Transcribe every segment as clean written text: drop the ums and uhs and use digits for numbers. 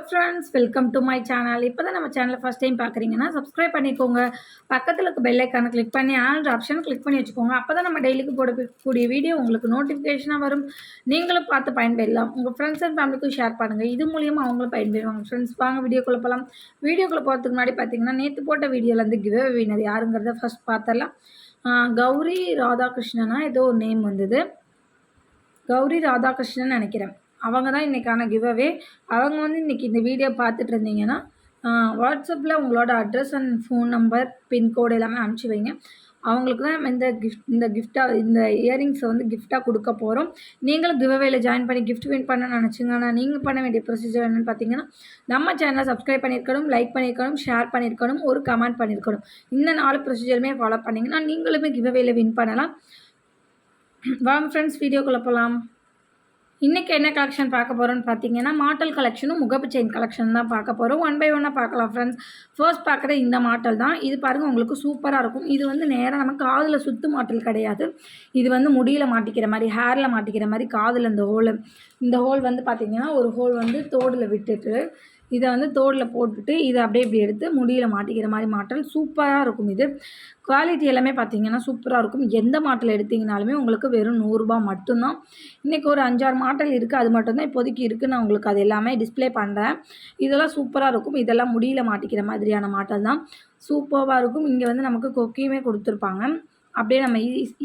Friends, welcome to my channel. இப்போ தான் நம்ம சேனலை ஃபஸ்ட் டைம் பார்க்குறீங்கன்னா சப்ஸ்கிரைப் பண்ணிக்கோங்க. பக்கத்தில் இருக்க பெல் ஐக்கானை கிளிக் பண்ணி ஆல் ஆப்ஷன் கிளிக் பண்ணி வச்சுக்கோங்க. அப்போ தான் நம்ம டெய்லிக்கு போடக்கூடிய வீடியோ உங்களுக்கு நோட்டிஃபிகேஷனாக வரும். நீங்களும் பார்த்து பயன்பெறலாம். உங்கள் ஃப்ரெண்ட்ஸ் அண்ட் ஃபேமிலிக்கும் ஷேர் பண்ணுங்கள். இது மூலியமாக அவங்களும் பயன்பெறுவாங்க. ஃப்ரெண்ட்ஸ், வாங்க வீடியோக்குள்ளே போகலாம். வீடியோக்குள்ளே போகிறதுக்கு முன்னாடி பார்த்தீங்கன்னா, நேற்று போட்ட வீடியோவில் கிவ்அவே வினர் யாருங்கிறத ஃபஸ்ட் பார்த்தரலாம். கௌரி ராதாகிருஷ்ணனா ஏதோ ஒரு நேம் வந்தது. கௌரி ராதாகிருஷ்ணன் நினைக்கிறேன். அவங்க தான் இன்றைக்கான கிவ்அவே. அவங்க இன்றைக்கி இந்த வீடியோ பார்த்துட்டு இருந்தீங்கன்னா வாட்ஸ்அப்பில் உங்களோட address and phone number, pincode எல்லாமே அனுப்பிச்சி வைங்க. அவங்களுக்கு தான் இந்த கிஃப்டாக இந்த இயரிங்ஸை கிஃப்டாக கொடுக்க போகிறோம். நீங்களும் கிவ்அவேல ஜாயின் பண்ணி கிஃப்ட் வின் பண்ண நினச்சிங்கன்னா நீங்கள் பண்ண வேண்டிய ப்ரொசீஜர் என்னென்னு பார்த்தீங்கன்னா, நம்ம சேனலை சப்ஸ்கிரைப் பண்ணியிருக்கணும், லைக் பண்ணியிருக்கணும், ஷேர் பண்ணியிருக்கணும், ஒரு கமெண்ட் பண்ணியிருக்கணும். இந்த 4 ப்ரொசீஜருமே ஃபாலோ பண்ணிங்கன்னா நீங்களுமே கிவ்அவேல வின் பண்ணலாம். வாங்க ஃப்ரெண்ட்ஸ், வீடியோக்குள்ளே போகலாம். இன்றைக்கி என்ன கலெக்ஷன் பார்க்க போகிறோன்னு பார்த்தீங்கன்னா, மாடல் கலெக்ஷனும் முகப்பு செயின் கலெக்ஷன் தான் பார்க்க போகிறோம். 1 பை 1 பார்க்கலாம் ஃப்ரெண்ட்ஸ். ஃபர்ஸ்ட் பார்க்குற இந்த மாடல் தான். இது பாருங்கள், உங்களுக்கு சூப்பராக இருக்கும். இது நேராக நமக்கு காதில் சுத்து மாடல் கிடையாது. இது முடியில் மாட்டிக்கிற மாதிரி, ஹேரில் மாட்டிக்கிற மாதிரி காதில் இந்த ஹோல் பார்த்தீங்கன்னா, ஒரு ஹோல் தோடில் விட்டுட்டு இதை தோடில் போட்டுட்டு இதை அப்படியே இப்படி எடுத்து முடியில் மாட்டிக்கிற மாதிரி மாடல் சூப்பராக இருக்கும். இது குவாலிட்டி எல்லாமே பார்த்தீங்கன்னா சூப்பராக இருக்கும். எந்த மாடல் எடுத்திங்கனாலுமே உங்களுக்கு வெறும் 100 ரூபா மட்டும்தான். இன்றைக்கி ஒரு 5-6 மாடல் இருக்குது. அது மட்டும்தான் இப்போதைக்கு இருக்குது. நான் உங்களுக்கு அது எல்லாமே டிஸ்பிளே பண்ணுறேன். இதெல்லாம் சூப்பராக இருக்கும். இதெல்லாம் முடியில் மாட்டிக்கிற மாதிரியான மாடல் தான். சூப்பராக இருக்கும். இங்கே நமக்கு கொக்கியுமே கொடுத்துருப்பாங்க. அப்படியே நம்ம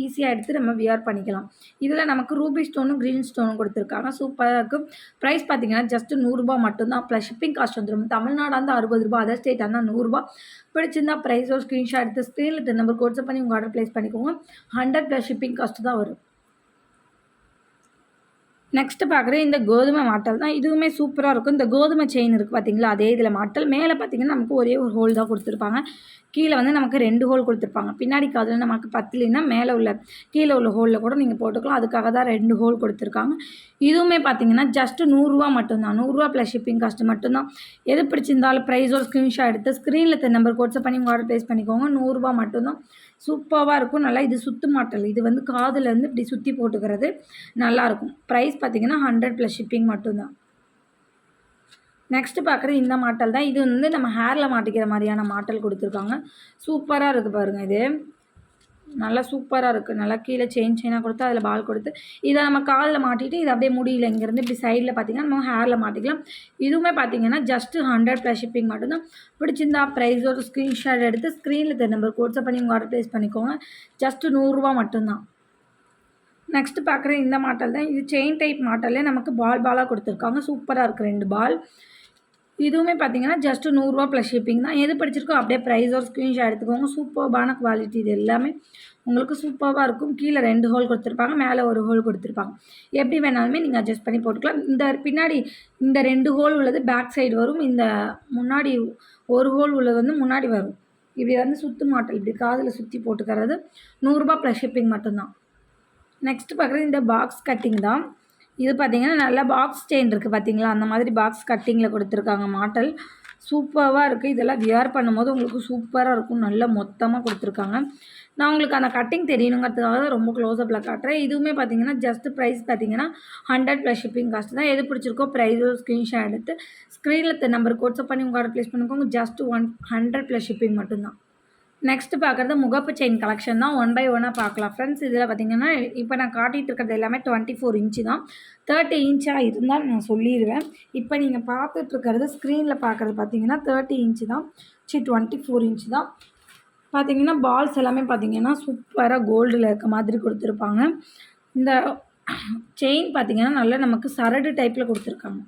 ஈஸியாக எடுத்து நம்ம வியர் பண்ணிக்கலாம். இதில் நமக்கு ரூபி ஸ்டோனும் க்ரீன் ஸ்டோனும் கொடுத்துருக்காங்க. சூப்பராக இருக்கும். ப்ரைஸ் பார்த்தீங்கன்னா ஜஸ்ட் 100 ரூபா மட்டும்தான். ப்ளஸ் ஷிப்பிங் காஸ்ட் வந்துடும். தமிழ்நாடாக இருந்தால் 60 ரூபா, அதர் ஸ்டேட்டாக இருந்தால் 100 ரூபா. பிடிச்சிருந்தா ப்ரைஸோ ஸ்க்ரீன்ஷாட் எடுத்து ஸ்க்ரீனில் நம்பர் வாட்ஸ்அப் பண்ணி உங்கள் ஆர்டர் ப்ளேஸ் பண்ணிக்கோங்க. 100 ப்ளஸ் ஷிப்பிங் காஸ்ட்டு தான் வரும். நெக்ஸ்ட்டு பார்க்குறது இந்த கோதுமை மாட்டல் தான். இதுவுமே சூப்பராக இருக்கும். இந்த கோதுமை செயின் இருக்குது பார்த்தீங்களா, அதே இதில் மாட்டல். மேலே பார்த்தீங்கன்னா நமக்கு ஒரே ஒரு ஹோல் தான் கொடுத்துருப்பாங்க. கீழே நமக்கு 2 ஹோல் கொடுத்துருப்பாங்க. பின்னாடி காதில் நமக்கு பத்தலைன்னா மேலே கீழே உள்ள ஹோலில் கூட நீங்கள் போட்டுக்கலாம். அதுக்காக தான் 2 ஹோல் கொடுத்துருக்காங்க. இதுவுமே பார்த்தீங்கன்னா ஜஸ்ட்டு 100 ரூபா மட்டும்தான். 100 ரூபா ப்ளஸ் ஷிப்பிங் காஸ்ட்டு மட்டும்தான். எது பிடிச்சிருந்தாலும் ப்ரைஸோட ஸ்க்ரீன்ஷாட் எடுத்து ஸ்க்ரீனில் நம்பர் வாட்ஸ்அப் பண்ணி உங்கள் ஆர்டர் ப்ளேஸ் பண்ணிக்கோங்க. 100 ரூபா மட்டும்தான். சூப்பராக இருக்கும். நல்லா இது சுத்து மாட்டல். இது காதில் இப்படி சுற்றி போட்டுக்கிறது நல்லாயிருக்கும். ப்ரைஸ் பார்த்தீங்கன்னா 100 ப்ளஸ் ஷிப்பிங் மட்டும்தான். நெக்ஸ்ட்டு பார்க்குறது இந்த மாட்டல் தான். இது நம்ம ஹேரில் மாட்டிக்கிற மாதிரியான மாட்டல் கொடுத்துருக்காங்க. சூப்பராக இருக்குது பாருங்கள். இது நல்லா சூப்பராக இருக்குது. நல்லா கீழே செயினாக கொடுத்து அதில் பால் கொடுத்து இதை நம்ம காதில் மாட்டிட்டு இதை அப்படியே முடியல இங்கேருந்து இப்படி சைடில் பார்த்திங்கன்னா நம்ம ஹேரில் மாட்டிக்கலாம். இதுவுமே பார்த்திங்கன்னா ஜஸ்ட்டு 100 ப்ளஸ் ஷிப்பிங் மட்டும்தான். பிடிச்சிருந்தா ப்ரைஸோட ஸ்க்ரீன்ஷாட் எடுத்து ஸ்க்ரீனில் நம்பர் வாட்ஸ்அப் பண்ணி உங்கள் ஆர்டர் ப்ளேஸ் பண்ணிக்கோங்க. ஜஸ்ட்டு 100 ரூபா மட்டும்தான். நெக்ஸ்ட்டு பார்க்குற இந்த மாடல் தான். இது செயின் டைப் மாடல்லே நமக்கு பாலாக கொடுத்துருக்காங்க. சூப்பராக இருக்குது 2 பால். இதுவுமே பார்த்தீங்கன்னா ஜஸ்ட்டு 100 ரூபா ப்ளஸ் ஷிப்பிங் தான். எது பிடிச்சிருக்கோ அப்படியே ப்ரைஸோட ஸ்க்ரீன்ஷாட் எடுத்துக்கோங்க. சூப்பர்பான குவாலிட்டி. இது எல்லாமே உங்களுக்கு சூப்பராக இருக்கும். கீழே 2 ஹோல் கொடுத்துருப்பாங்க, மேலே ஒரு ஹோல் கொடுத்துருப்பாங்க. எப்படி வேணாலுமே நீங்கள் அட்ஜஸ்ட் பண்ணி போட்டுக்கலாம். இந்த பின்னாடி இந்த 2 ஹோல் உள்ளது பேக் சைடு வரும். இந்த முன்னாடி ஒரு ஹோல் உள்ளது முன்னாடி வரும். இப்படி சுத்து மாட்டல் இப்படி காதில் சுற்றி போட்டுக்கிறது 100 ரூபா ப்ளஸ் ஷிப்பிங் மட்டும்தான். நெக்ஸ்ட்டு பார்க்குறது இந்த பாக்ஸ் கட்டிங் தான். இது பார்த்திங்கன்னா நல்லா பாக்ஸ் செயின் இருக்குது பார்த்தீங்களா, அந்த மாதிரி பாக்ஸ் கட்டிங்கில் கொடுத்துருக்காங்க மாடல். சூப்பராக இருக்குது. இதெல்லாம் வியர் பண்ணும்போது உங்களுக்கு சூப்பராக இருக்கும். நல்லா மொத்தமாக கொடுத்துருக்காங்க. நான் உங்களுக்கு அந்த கட்டிங் தெரியணுங்கிறதுக்காக தான் ரொம்ப க்ளோஸ்அப்பில் காட்டுறேன். இதுவுமே பார்த்தீங்கன்னா ஜஸ்ட் ப்ரைஸ் பார்த்தீங்கன்னா 100 ப்ளஸ் ஷிப்பிங் காஸ்ட் தான். எது பிடிச்சிருக்கோ ப்ரைஸோ ஸ்க்ரீன்ஷாட் எடுத்து ஸ்க்ரீனில் நம்பர் வாட்ஸ்அப் பண்ணி உங்கள் ஆர்டர் ப்ளேஸ் பண்ணிக்கோங்க. ஜஸ்ட் 100 ப்ளஸ் ஷிப்பிங் மட்டும்தான். நெக்ஸ்ட்டு பார்க்குறது முகப்பு செயின் கலெக்ஷன் தான். 1 பை 1 பார்க்கலாம் ஃப்ரெண்ட்ஸ். இதில் பார்த்தீங்கன்னா இப்போ நான் காட்டிகிட்டு இருக்கிறது எல்லாமே 24 இன்ச்சு தான். 30 இன்ச்சாக இருந்தால் நான் சொல்லிடுவேன். இப்போ நீங்கள் பார்த்துட்ருக்கிறது ஸ்க்ரீனில் பார்க்குறது பார்த்தீங்கன்னா 30 இன்ச்சு தான். 24 இன்ச்சு தான். பார்த்தீங்கன்னா பால்ஸ் எல்லாமே பார்த்தீங்கன்னா சூப்பராக கோல்டில் இருக்க மாதிரி கொடுத்துருப்பாங்க. இந்த செயின் பார்த்தீங்கன்னா நல்லா நமக்கு சரடு டைப்பில் கொடுத்துருக்காங்க.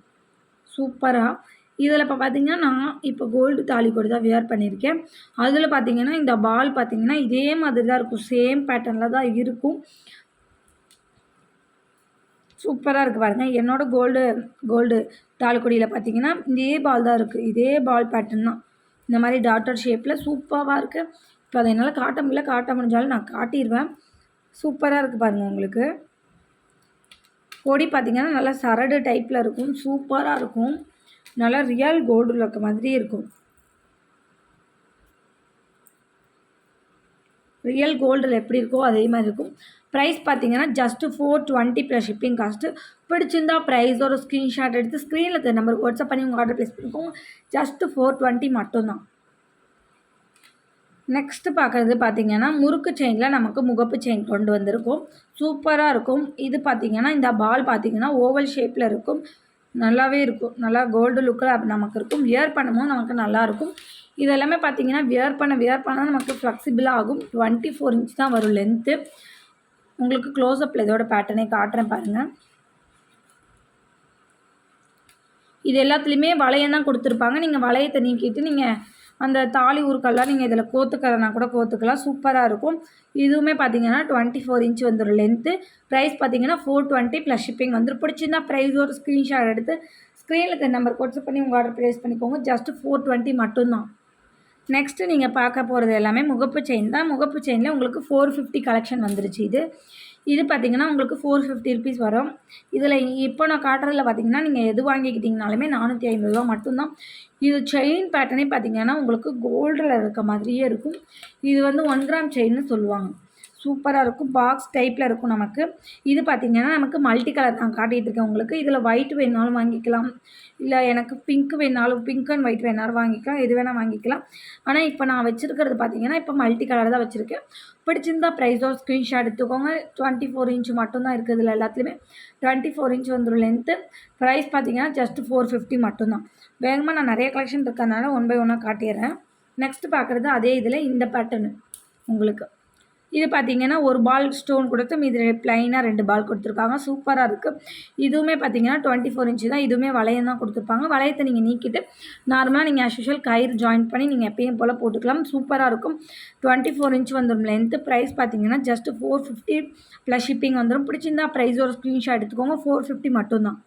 சூப்பராக. இதில் இப்போ பார்த்தீங்கன்னா நான் இப்போ கோல்டு தாலி கூட தான் வியர் பண்ணியிருக்கேன். அதில் பார்த்தீங்கன்னா இந்த பால் பார்த்தீங்கன்னா இதே மாதிரி தான் இருக்கும். சேம் பேட்டர்னில் தான் இருக்கும். சூப்பராக இருக்குது பாருங்கள். என்னோட கோல்டு தாலிக்கொடியில் பார்த்தீங்கன்னா இதே பால் தான் இருக்குது. இதே பால் பேட்டர்ன் தான். இந்த மாதிரி டாட்டர் ஷேப்பில் சூப்பராக இருக்குது. இப்போ அதை என்னால் காட்ட முடிஞ்சாலும் நான் காட்டிடுவேன். சூப்பராக இருக்குது பாருங்கள். உங்களுக்கு கொடி பார்த்தீங்கன்னா நல்லா சரடு டைப்பில் இருக்கும். சூப்பராக இருக்கும். நல்லா ரியல் கோல்டில் இருக்க மாதிரி இருக்கும். ரியல் கோல்டில் எப்படி இருக்கோ அதே மாதிரி இருக்கும். ப்ரைஸ் பார்த்தீங்கன்னா ஜஸ்ட்டு 420 ப்ளஸ் ஷிப்பிங் காஸ்ட்டு. பிடிச்சிருந்தா ப்ரைஸோட ஸ்க்ரீன்ஷாட் எடுத்து ஸ்க்ரீனில் இருக்க நம்பருக்கு வாட்ஸ்அப் பண்ணி உங்கள் ஆர்டர் ப்ளேஸ் பண்ணிக்கோங்க. ஜஸ்ட்டு 420 மட்டும்தான். நெக்ஸ்ட்டு பார்க்குறது பார்த்தீங்கன்னா முறுக்கு செயினில் நமக்கு முகப்பு செயின் கொண்டு வந்திருக்கும். சூப்பராக இருக்கும். இது பார்த்தீங்கன்னா இந்த பால் பார்த்தீங்கன்னா ஓவல் ஷேப்பில் இருக்கும். நல்லாவே இருக்கும். நல்லா கோல்டு லுக்கில் நமக்கு இருக்கும். வியர் பண்ணும்போது நமக்கு நல்லாயிருக்கும். இது எல்லாமே பார்த்தீங்கன்னா வியர் பண்ண நமக்கு ஃப்ளெக்சிபிளாக ஆகும். 24 இன்ச் தான் வரும் லென்த்து. உங்களுக்கு க்ளோஸ்அப்பில் இதோட பேட்டர்னே காட்டுறேன் பாருங்கள். இது எல்லாத்துலேயுமே வளையம் தான் கொடுத்துருப்பாங்க. நீங்கள் வளையத்தை நீக்கிட்டு நீங்கள் அந்த தாலி ஊருக்கெல்லாம் நீங்கள் இதில் கோத்துக்கிறனா கூட கோத்துக்கலாம். சூப்பராக இருக்கும். இதுவுமே பார்த்தீங்கன்னா 24 இன்ச் வந்துடும் லென்த்து. ப்ரைஸ் பார்த்தீங்கன்னா 420 ப்ளஸ் ஷிப்பிங் வந்துடும். பிடிச்சிருந்தா ப்ரைஸோட ஸ்க்ரீன்ஷாட் எடுத்து ஸ்க்ரீனில் இருக்க நம்பர் வாட்ஸ்அப் பண்ணி உங்கள் ஆர்டர் ப்ளேஸ் பண்ணிக்கோங்க. ஜஸ்ட்டு 420 மட்டும்தான். நெக்ஸ்ட்டு நீங்கள் பார்க்க போகிறது எல்லாமே முகப்பு செயின் தான். முகப்பு செயினில் உங்களுக்கு 450 கலெக்ஷன் வந்துருச்சு. இது பார்த்தீங்கன்னா உங்களுக்கு 450 ருபீஸ் வரும். இதில் இப்போ நான் காட்டுறதில் பார்த்தீங்கன்னா நீங்கள் எது வாங்கிக்கிட்டிங்கனாலுமே 450 ரூபா மட்டும்தான். இது செயின் பேட்டர்னே பார்த்தீங்கன்னா உங்களுக்கு கோல்டில் இருக்க மாதிரியே இருக்கும். இது வந்து 1 கிராம் செயின்னு சொல்லுவாங்க. சூப்பராக இருக்கும். பாக்ஸ் டைப்பில் இருக்கும் நமக்கு. இது பார்த்திங்கன்னா நமக்கு மல்டி கலர் நான் காட்டிகிட்டு இருக்கேன் உங்களுக்கு. இதில் ஒயிட் வேணாலும் வாங்கிக்கலாம். இல்லை எனக்கு பிங்க் வேணாலும் பிங்க் அண்ட் ஒயிட் வேணாலும் வாங்கிக்கலாம். எது வேணால் வாங்கிக்கலாம். ஆனால் இப்போ நான் வச்சுருக்கிறது பார்த்திங்கன்னா இப்போ மல்டி கலர் தான் வச்சுருக்கேன். பிடிச்சிருந்தா ப்ரைஸோட ஸ்க்ரீன்ஷாட் எடுத்துக்கோங்க. 24 இன்ச் மட்டும்தான் இருக்குது. இதில் எல்லாத்துலேயுமே 24 இன்ச் வந்துடும் லென்த்து. ப்ரைஸ் பார்த்திங்கன்னா ஜஸ்ட் 450 மட்டும்தான். வேகமாக நான் நிறைய கலெக்ஷன் இருக்கிறதுனால 1 பை 1 காட்டிடுறேன். நெக்ஸ்ட்டு பார்க்குறது அதே இதில் இந்த பேட்டர்னு உங்களுக்கு. இது பார்த்தீங்கன்னா ஒரு பால் ஸ்டோன் கொடுத்து மீது ப்ளைனாக 2 பால் கொடுத்துருக்காங்க. சூப்பராக இருக்குது. இதுவுமே பார்த்தீங்கன்னா 24 இன்ச்சு தான். இதுவுமே வளையம் தான் கொடுத்துருப்பாங்க. வளையத்தை நீங்கள் நீக்கிட்டு நார்மலாக நீங்கள் ஆஸ் யூஷுவல் கயிறு ஜாயின் பண்ணி நீங்கள் எப்பயும் போல் போட்டுக்கலாம். சூப்பராக இருக்கும். 24 இன்ச் வந்துடும் லென்த்து. ப்ரைஸ் பார்த்தீங்கன்னா ஜஸ்ட்டு 450 ப்ளஸ் ஷிப்பிங் வந்துடும். பிடிச்சிருந்தா ப்ரைஸோட ஸ்க்ரீன்ஷாட் எடுத்துக்கோங்க. 450 மட்டும்தான்.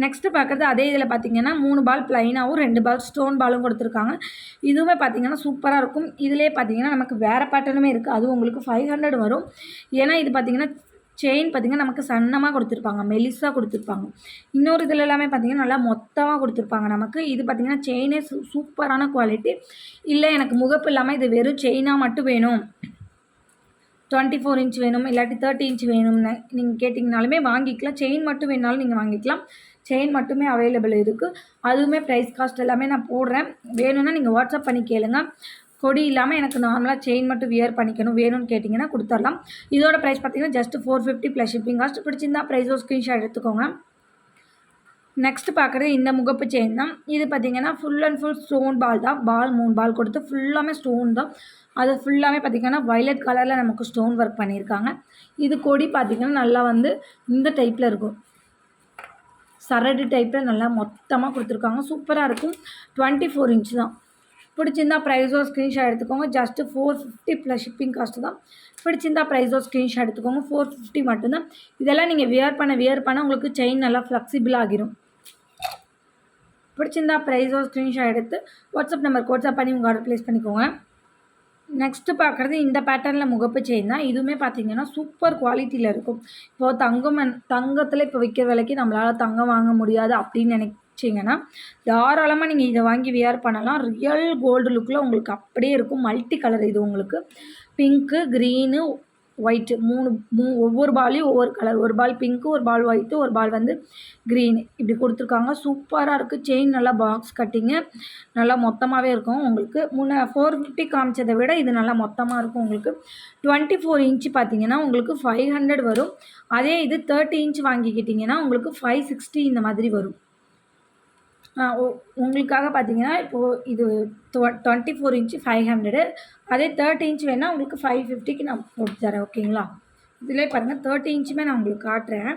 நெக்ஸ்ட்டு பார்க்குறது அதே இதில் பார்த்தீங்கன்னா 3 பால் ப்ளைனாகவும் 2 பால் ஸ்டோன் பாலும் கொடுத்துருக்காங்க. இதுவுமே பார்த்தீங்கன்னா சூப்பராக இருக்கும். இதிலே பார்த்தீங்கன்னா நமக்கு வேறு பேட்டர்னுமே இருக்குது. அதுவும் உங்களுக்கு 500 வரும். ஏன்னா இது பார்த்தீங்கன்னா செயின் பார்த்திங்கன்னா நமக்கு சன்னமாக கொடுத்துருப்பாங்க, மெலிசாக கொடுத்துருப்பாங்க. இன்னொரு இதில் எல்லாமே பார்த்திங்கன்னா நல்லா மொத்தமாக கொடுத்துருப்பாங்க நமக்கு. இது பார்த்திங்கன்னா செயினே சூப்பரான குவாலிட்டி. இல்லை எனக்கு முகப்பு இல்லாமல் இது வெறும் செயினாக மட்டும் வேணும், 24 இன்ச் வேணும், இல்லாட்டி 30 இன்ச் வேணும்னு நீங்கள் கேட்டிங்கனாலுமே வாங்கிக்கலாம். செயின் மட்டும் வேணாலும் நீங்கள் வாங்கிக்கலாம். செயின் மட்டுமே அவைலபிள் இருக்குது. அதுவுமே ப்ரைஸ் காஸ்ட் எல்லாமே நான் போடுறேன். வேணும்னா நீங்கள் வாட்ஸ்அப் பண்ணி கேளுங்க. கொடி இல்லாமல் எனக்கு நார்மலாக செயின் மட்டும் வியர் பண்ணிக்கணும் வேணும்னு கேட்டிங்கன்னா கொடுத்துடலாம். இதோட ப்ரைஸ் பார்த்தீங்கன்னா ஜஸ்ட் 450 ப்ளஸ் ஷிப்பிங் காஸ்ட். பிடிச்சிருந்தா ப்ரைஸோ ஸ்க்ரீன்ஷாட் எடுத்துக்கோங்க. நெக்ஸ்ட் பார்க்குறது இந்த முகப்பு செயின் தான். இது பார்த்திங்கன்னா ஃபுல் அண்ட் ஃபுல் ஸ்டோன் பால் தான். 3 பால் கொடுத்து ஃபுல்லாமே ஸ்டோன் தான். அது ஃபுல்லாமே பார்த்திங்கன்னா வயலட் கலரில் நமக்கு ஸ்டோன் ஒர்க் பண்ணியிருக்காங்க. இது கொடி பார்த்திங்கன்னா நல்லா வந்து இந்த டைப்பில் இருக்கும். சரடு டைப்பில் நல்லா மொத்தமாக கொடுத்துருக்காங்க. சூப்பராக இருக்கும். 24 இன்ச் தான். பிடிச்சிருந்தா ப்ரைஸோ ஸ்க்ரீன்ஷாட் எடுத்துக்கோங்க. ஜஸ்ட்டு 450 ப்ளஸ் ஷிப்பிங் காஸ்ட்டு தான். பிடிச்சிருந்தா ப்ரைஸோ ஸ்க்ரீன்ஷாட் எடுத்துக்கோங்க. 450 மட்டும்தான். இதெல்லாம் நீங்கள் வியர் பண்ண உங்களுக்கு செயின் நல்லா ஃப்ளெக்சிபிள் ஆகிரும். பிடிச்சிருந்தா ப்ரைஸோ ஸ்க்ரீன்ஷாட் எடுத்து வாட்ஸ்அப் நம்பருக்கு வாட்ஸ்அப் பண்ணி உங்கள் ஆர்டர் ப்ளேஸ் பண்ணிக்கோங்க. நெக்ஸ்ட்டு பார்க்குறது இந்த பேட்டர்னில் முகப்பு செயின் தான். இதுவுமே பார்த்திங்கன்னா சூப்பர் குவாலிட்டியில் இருக்கும். இப்போது தங்கத்தில் இப்போ விற்கிற விலைக்கு நம்மளால் தங்கம் வாங்க முடியாது அப்படின்னு நினச்சிங்கன்னா தாராளமாக நீங்கள் இதை வாங்கி வியர் பண்ணலாம். ரியல் கோல்டு லுக்கில் உங்களுக்கு அப்படியே இருக்கும். மல்டி கலர் இது உங்களுக்கு. பிங்க்கு, க்ரீனு, ஒயிட்டு ஒவ்வொரு பாலையும் ஒவ்வொரு கலர். ஒரு பால் பிங்க்கு, ஒரு பால் ஒயிட்டு, ஒரு பால் வந்து க்ரீனு இப்படி கொடுத்துருக்காங்க. சூப்பராக இருக்குது. செயின் நல்லா பாக்ஸ் கட்டிங்கு நல்லா மொத்தமாகவே இருக்கும் உங்களுக்கு. 450 காமிச்சதை விட இது நல்லா மொத்தமாக இருக்கும் உங்களுக்கு. 24 இன்ச்சு பார்த்தீங்கன்னா உங்களுக்கு 500 வரும். அதே இது 30 இன்ச் வாங்கிக்கிட்டிங்கன்னா உங்களுக்கு 560 இந்த மாதிரி வரும். உங்களுக்காக பார்த்தீங்கன்னா இப்போது இது 24 இன்ச்சு 500. அதே 30 இன்ச் வேணால் உங்களுக்கு 550க்கு நான் போட்டு தரேன். ஓகேங்களா? இதிலே பாருங்கள் 30 இன்ச்சுமே நான் உங்களுக்கு காட்டுறேன்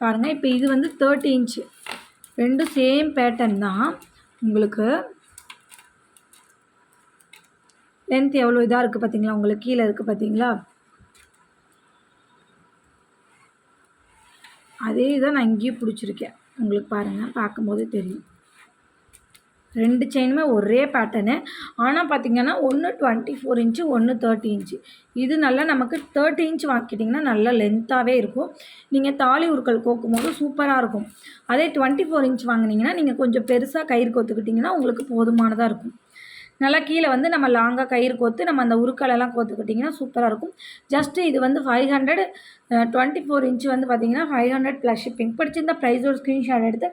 பாருங்கள். இப்போ இது வந்து 30 இன்ச்சு. ரெண்டும் சேம் பேட்டர்ன் தான். உங்களுக்கு லென்த் எவ்வளோ இதாக இருக்குது பார்த்தீங்களா? உங்களுக்கு கீழே இருக்குது பார்த்தீங்களா? அதே தான் நான் இங்கேயும் பிடிச்சிருக்கேன். உங்களுக்கு பாருங்கள், பார்க்கும்போது தெரியும். 2 செயினுமே ஒரே பேட்டர்னு. ஆனால் பார்த்திங்கன்னா ஒன்று 24 இன்ச்சு, ஒன்று 30 இன்ச்சு. இது நல்லா நமக்கு 30 இன்ச் வாங்கிக்கிட்டிங்கன்னா நல்லா லென்த்தாகவே இருக்கும். நீங்கள் தாலி உருக்கள் கோக்கும்போது சூப்பராக இருக்கும். அதே 24 இன்ச் வாங்கினீங்கன்னா நீங்கள் கொஞ்சம் பெருசாக கயிறு கோத்துக்கிட்டிங்கன்னா உங்களுக்கு போதுமானதாக இருக்கும். நல்லா கீழே வந்து நம்ம லாங்காக கயிறு கோர்த்து நம்ம அந்த உருக்களெல்லாம் கோர்த்துக்கிட்டிங்கன்னா சூப்பராக இருக்கும். ஜஸ்ட்டு இது வந்து 500 24 இன்ச் வந்து பார்த்தீங்கன்னா 500 ப்ளஸ் ஷிப்பிங். பிடிச்சிருந்தா ப்ரைஸோட ஸ்க்ரீன்ஷாட் எடுத்து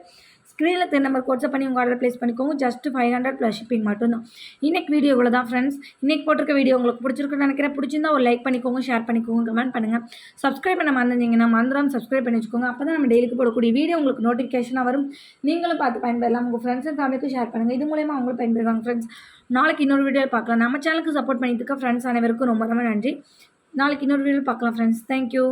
ஸ்க்ரீனில் தென் நம்பர் வாட்ஸ்அப் பண்ணி உங்கள் ஆர்டர் ப்ளேஸ் பண்ணிக்கோங்க. ஜஸ்ட் 500 ப்ளஸ் ஷிப்பிங் மட்டும்தான். இன்றைக்கி வீடியோ இவ்வளோ தான் ஃப்ரெண்ட்ஸ். இன்றைக்கி போட்டிருக்க வீடியோ உங்களுக்கு பிடிச்சிருக்குன்னு நினைக்கிறேன். பிடிச்சிருந்தா ஒரு லைக் பண்ணிக்கோங்க, ஷேர் பண்ணிக்கோங்க, கமெண்ட் பண்ணுங்கள். சப்ஸ்கிரைப் பண்ண மறந்துருந்தீங்கன்னா மறந்துடாம சப்ஸ்கிரைப் பண்ணி வச்சுக்கோங்க. அப்போ தான் நம்ம டெய்லிக்கு போடக்கூடிய வீடியோ உங்களுக்கு நோட்டிஃபிகேஷனாக வரும். நீங்களும் பார்த்து பயன்பெறலாம். உங்கள் ஃப்ரெண்ட்ஸ் அண்ட் ஃபேமிலிக்கும் ஷேர் பண்ணுங்கள். இது மூலயமா அவங்களும் பயன்பெறுவாங்க ஃப்ரெண்ட்ஸ். நாளைக்கு இன்னொரு வீடியோ பார்க்கலாம். நம்ம சேனலுக்கு சப்போர்ட் பண்ணிட்டு இருக்க ஃப்ரெண்ட்ஸ் அனைவருக்கும் ரொம்ப ரொம்ப நன்றி. நாளைக்கு இன்னொரு வீடியோ பார்க்கலாம் ஃப்ரெண்ட்ஸ். தேங்க்யூ.